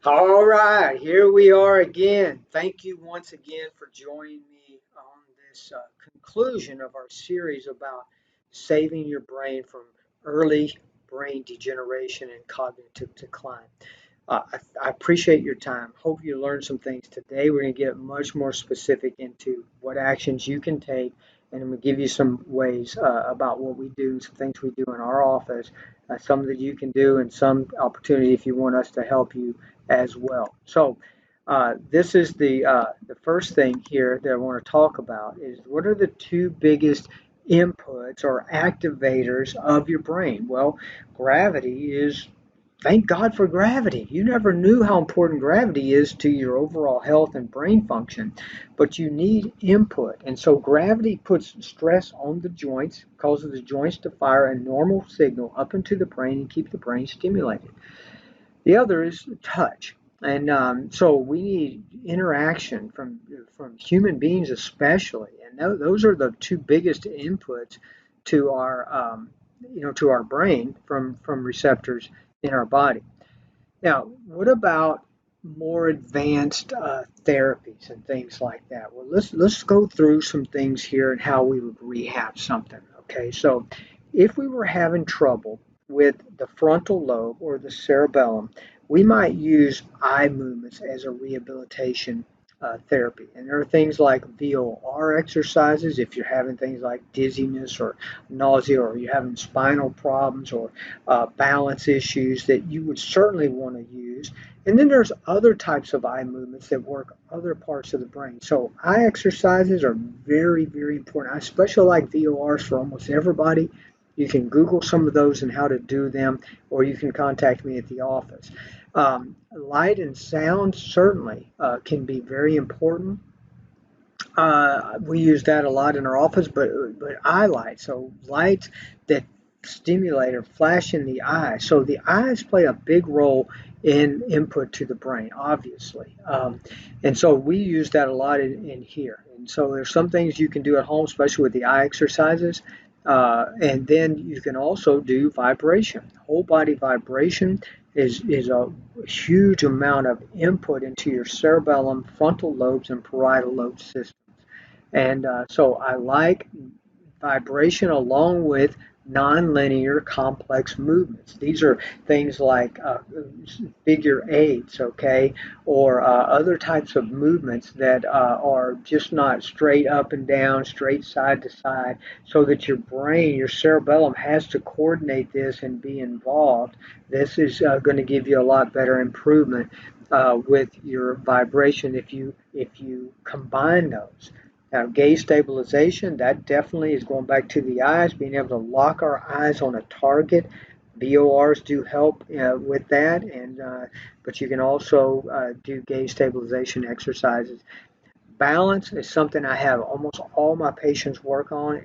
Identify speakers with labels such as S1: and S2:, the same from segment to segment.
S1: All right, here we are again. Thank you once again for joining me on this conclusion of our series about saving your brain from early brain degeneration and cognitive decline. I appreciate your time. Hope you learned some things today. We're going to get much more specific into what actions you can take, and I'm going to give you some ways about what we do, some things we do in our office, some that you can do, and some opportunity if you want us to help you as well. So, this is the first thing here that I want to talk about is what are the two biggest inputs or activators of your brain? Well, gravity is. Thank God for gravity. You never knew how important gravity is to your overall health and brain function, but you need input. And so gravity puts stress on the joints, causes the joints to fire a normal signal up into the brain and keep the brain stimulated. The other is touch. And so we need interaction from human beings especially, and those are the two biggest inputs to our brain from receptors in our body. Now, what about more advanced therapies and things like that? Well, let's go through some things here and how we would rehab something. Okay, so if we were having trouble with the frontal lobe or the cerebellum, we might use eye movements as a rehabilitation therapy. And there are things like VOR exercises if you're having things like dizziness or nausea, or you're having spinal problems or balance issues that you would certainly want to use. And then there's other types of eye movements that work other parts of the brain. So eye exercises are very, very important. I especially like VORs for almost everybody. You can Google some of those and how to do them, or you can contact me at the office. Light and sound certainly can be very important. We use that a lot in our office, but eye light, so lights that stimulate or flash in the eye. So the eyes play a big role in input to the brain, obviously, and so we use that a lot in here. And so there's some things you can do at home, especially with the eye exercises, and then you can also do vibration. Whole body vibration is a huge amount of input into your cerebellum, frontal lobes, and parietal lobe systems. And so I like vibration along with nonlinear complex movements. These are things like figure eights, okay, or other types of movements that are just not straight up and down, straight side to side, so that your brain, your cerebellum has to coordinate this and be involved. This is going to give you a lot better improvement with your vibration if you combine those. Now, gaze stabilization, that definitely is going back to the eyes, being able to lock our eyes on a target. VORs do help with that, and but you can also do gaze stabilization exercises. Balance is something I have almost all my patients work on.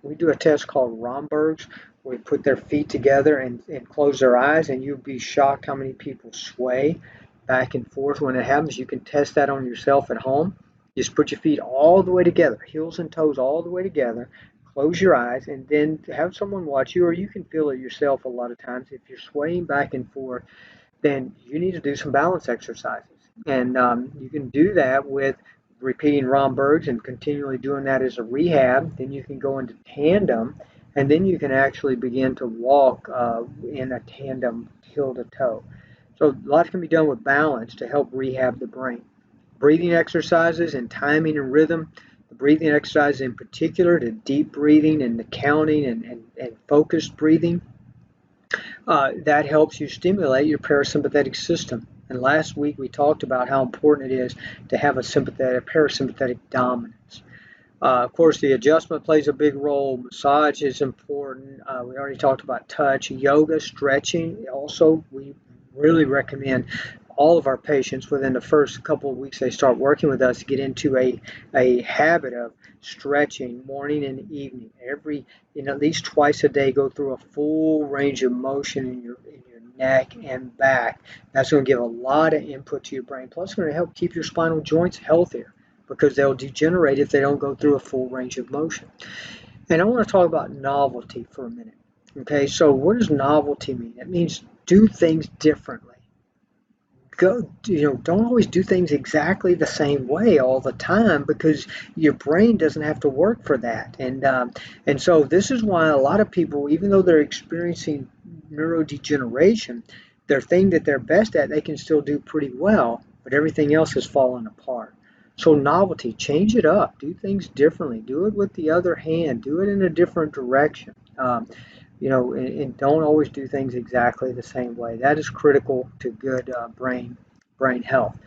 S1: We do a test called Romberg's. We put their feet together and close their eyes, and you'll be shocked how many people sway back and forth when it happens. You can test that on yourself at home. Just put your feet all the way together, heels and toes all the way together. Close your eyes, and then have someone watch you, or you can feel it yourself a lot of times. If you're swaying back and forth, then you need to do some balance exercises. And you can do that with repeating Rombergs and continually doing that as a rehab. Then you can go into tandem, and then you can actually begin to walk in a tandem heel to toe. So a lot can be done with balance to help rehab the brain. Breathing exercises and timing and rhythm. The breathing exercises in particular, the deep breathing and the counting and focused breathing, that helps you stimulate your parasympathetic system. And last week we talked about how important it is to have a parasympathetic dominance. Of course, the adjustment plays a big role. Massage is important. We already talked about touch, yoga, stretching. Also, we really recommend all of our patients within the first couple of weeks they start working with us to get into a habit of stretching morning and evening. At least twice a day, go through a full range of motion in your neck and back. That's going to give a lot of input to your brain. Plus, it's going to help keep your spinal joints healthier because they'll degenerate if they don't go through a full range of motion. And I want to talk about novelty for a minute. Okay, so what does novelty mean? It means do things differently. don't always do things exactly the same way all the time, because your brain doesn't have to work for that. And so this is why a lot of people, even though they're experiencing neurodegeneration, their thing that they're best at, they can still do pretty well, but everything else is falling apart. So novelty, change it up, do things differently, do it with the other hand, do it in a different direction. And don't always do things exactly the same way. That is critical to good brain health.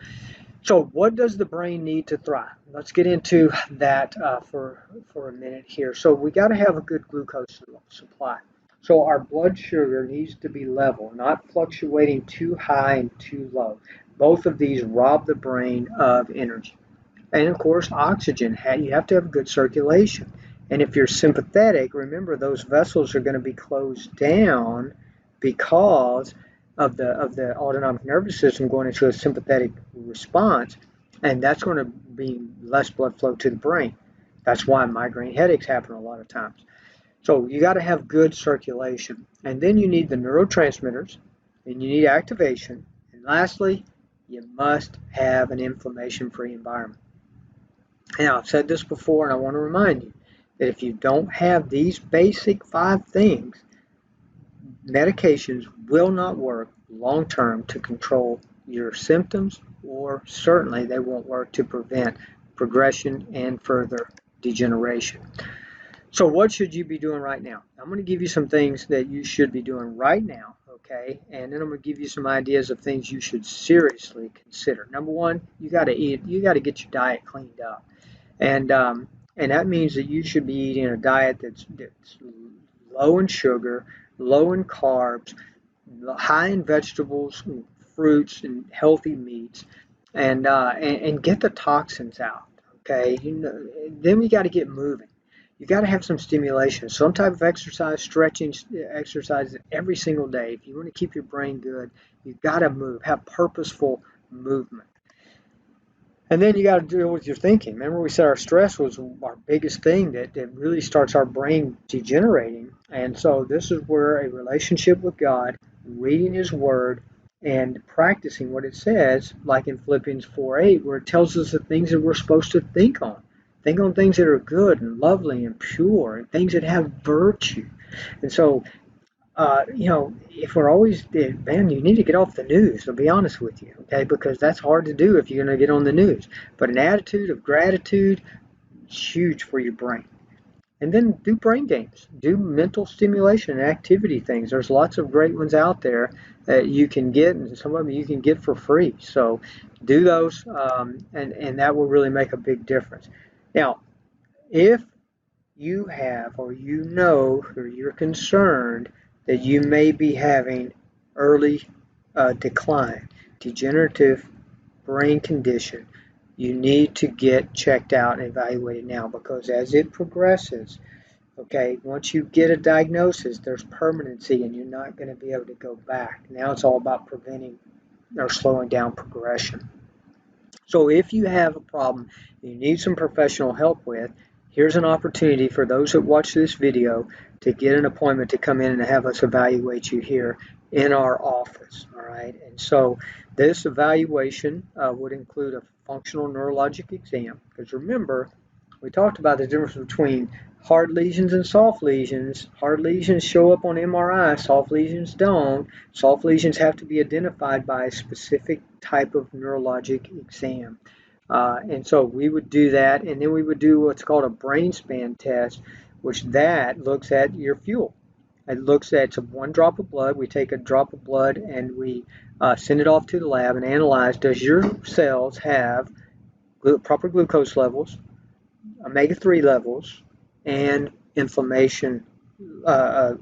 S1: So, what does the brain need to thrive? Let's get into that for a minute here. So, we got to have a good glucose supply. So, our blood sugar needs to be level, not fluctuating too high and too low. Both of these rob the brain of energy. And of course, oxygen, you have to have good circulation. And if you're sympathetic, remember those vessels are going to be closed down because of the autonomic nervous system going into a sympathetic response, and that's going to be less blood flow to the brain. That's why migraine headaches happen a lot of times. So you got to have good circulation, and then you need the neurotransmitters, and you need activation, and lastly, you must have an inflammation-free environment. Now, I've said this before, and I want to remind you that if you don't have these basic 5 things, medications will not work long term to control your symptoms, or certainly they won't work to prevent progression and further degeneration. So, what should you be doing right now? I'm going to give you some things that you should be doing right now, okay? And then I'm going to give you some ideas of things you should seriously consider. Number one, you got to eat. You got to get your diet cleaned up. And that means that you should be eating a diet that's low in sugar, low in carbs, high in vegetables, and fruits, and healthy meats, and get the toxins out. Okay, then we got to get moving. You got to have some stimulation, some type of exercise, stretching exercise every single day. If you want to keep your brain good, you got to move, have purposeful movement. And then you got to deal with your thinking. Remember, we said our stress was our biggest thing that really starts our brain degenerating. And so, this is where a relationship with God, reading His Word, and practicing what it says, like in Philippians 4:8, where it tells us the things that we're supposed to think on. Think on things that are good and lovely and pure, and things that have virtue. And so, if we're always, man, you need to get off the news, to be honest with you, okay? Because that's hard to do if you're going to get on the news. But an attitude of gratitude is huge for your brain. And then do brain games, do mental stimulation and activity things. There's lots of great ones out there that you can get, and some of them you can get for free. So do those, and that will really make a big difference. Now, if you have, or or you're concerned that you may be having early decline, degenerative brain condition, you need to get checked out and evaluated now, because as it progresses, okay, once you get a diagnosis, there's permanency and you're not going to be able to go back. Now it's all about preventing or slowing down progression. So if you have a problem you need some professional help with, here's an opportunity for those that watch this video to get an appointment to come in and have us evaluate you here in our office. All right. And so this evaluation would include a functional neurologic exam, because remember, we talked about the difference between hard lesions and soft lesions. Hard lesions show up on MRI, soft lesions don't. Soft lesions have to be identified by a specific type of neurologic exam. And so we would do that, and then we would do what's called a brain span test, which that looks at your fuel. It looks at, it's 1 drop of blood. We take a drop of blood and we send it off to the lab and analyze, does your cells have proper glucose levels, omega-3 levels, and inflammation, uh, uh,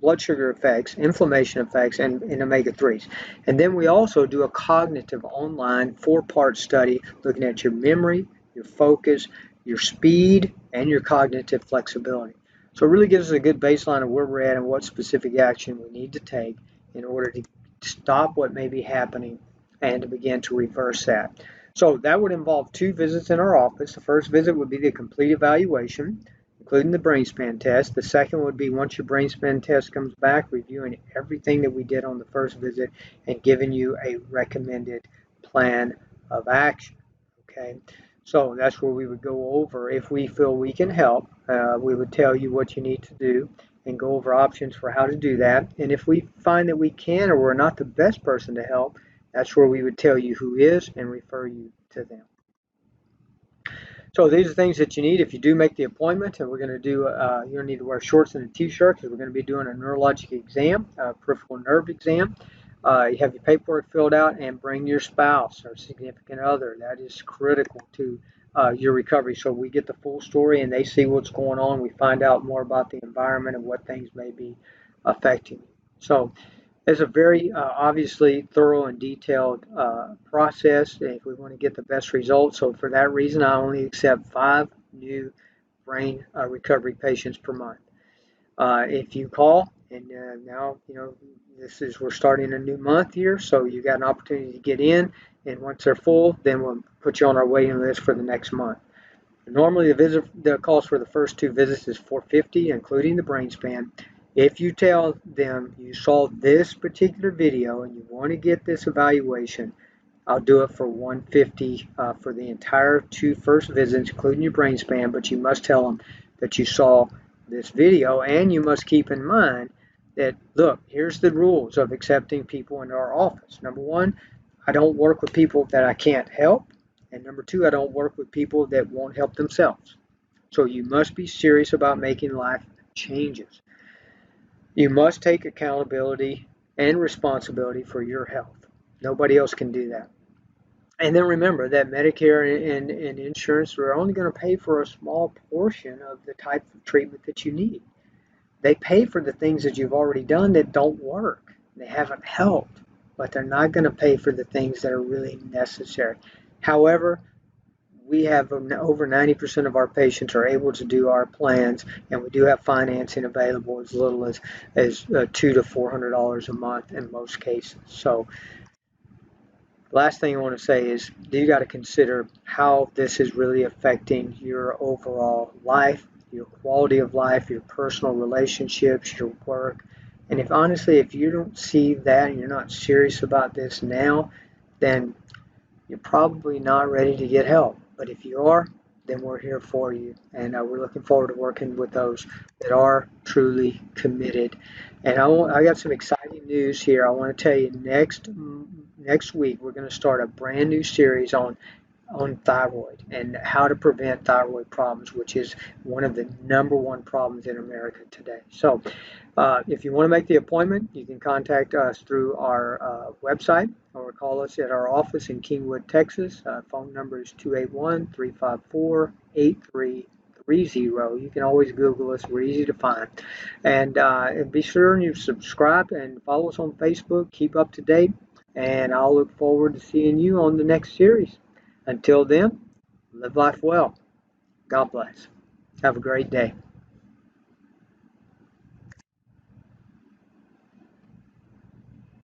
S1: blood sugar effects, inflammation effects, and omega-3s. And then we also do a cognitive online 4-part study looking at your memory, your focus, your speed, and your cognitive flexibility. So it really gives us a good baseline of where we're at and what specific action we need to take in order to stop what may be happening and to begin to reverse that. So that would involve 2 visits in our office. The first visit would be the complete evaluation, including the brain span test. The second would be once your brain span test comes back, reviewing everything that we did on the first visit and giving you a recommended plan of action. Okay, so that's where we would go over if we feel we can help. We would tell you what you need to do and go over options for how to do that. And if we find that we can or we're not the best person to help, that's where we would tell you who is and refer you to them. So these are things that you need if you do make the appointment. And we're going to do, you're going to need to wear shorts and a t-shirt because we're going to be doing a neurologic exam, a peripheral nerve exam. You have your paperwork filled out and bring your spouse or significant other. That is critical to your recovery. So we get the full story and they see what's going on. We find out more about the environment and what things may be affecting you. So it's a very obviously thorough and detailed process if we want to get the best results. So for that reason, I only accept 5 new brain recovery patients per month. If you call, and now we're starting a new month here, so you got an opportunity to get in. And once they're full, then we'll put you on our waiting list for the next month. Normally, the cost for the first 2 visits is $450, including the brain span. If you tell them you saw this particular video and you want to get this evaluation, I'll do it for $150 for the entire 2 first visits, including your brain span. But you must tell them that you saw this video, and you must keep in mind that, look, here's the rules of accepting people into our office. Number 1, I don't work with people that I can't help. And number 2, I don't work with people that won't help themselves. So you must be serious about making life changes. You must take accountability and responsibility for your health. Nobody else can do that. And then remember that Medicare and insurance are only going to pay for a small portion of the type of treatment that you need. They pay for the things that you've already done that don't work. They haven't helped, but they're not going to pay for the things that are really necessary. However, we have over 90% of our patients are able to do our plans, and we do have financing available as little as $200 to $400 a month in most cases. So last thing I want to say is you got to consider how this is really affecting your overall life, your quality of life, your personal relationships, your work. And if you don't see that and you're not serious about this now, then you're probably not ready to get help. But if you are, then we're here for you. And we're looking forward to working with those that are truly committed. And I got some exciting news here. I want to tell you next week we're going to start a brand new series on thyroid and how to prevent thyroid problems, which is one of the #1 problems in America today. So if you want to make the appointment, you can contact us through our website or call us at our office in Kingwood, Texas. Phone number is 281-354-8330. You can always Google us. We're easy to find. And be sure you subscribe and follow us on Facebook. Keep up to date. And I'll look forward to seeing you on the next series. Until then, live life well. God bless. Have a great day.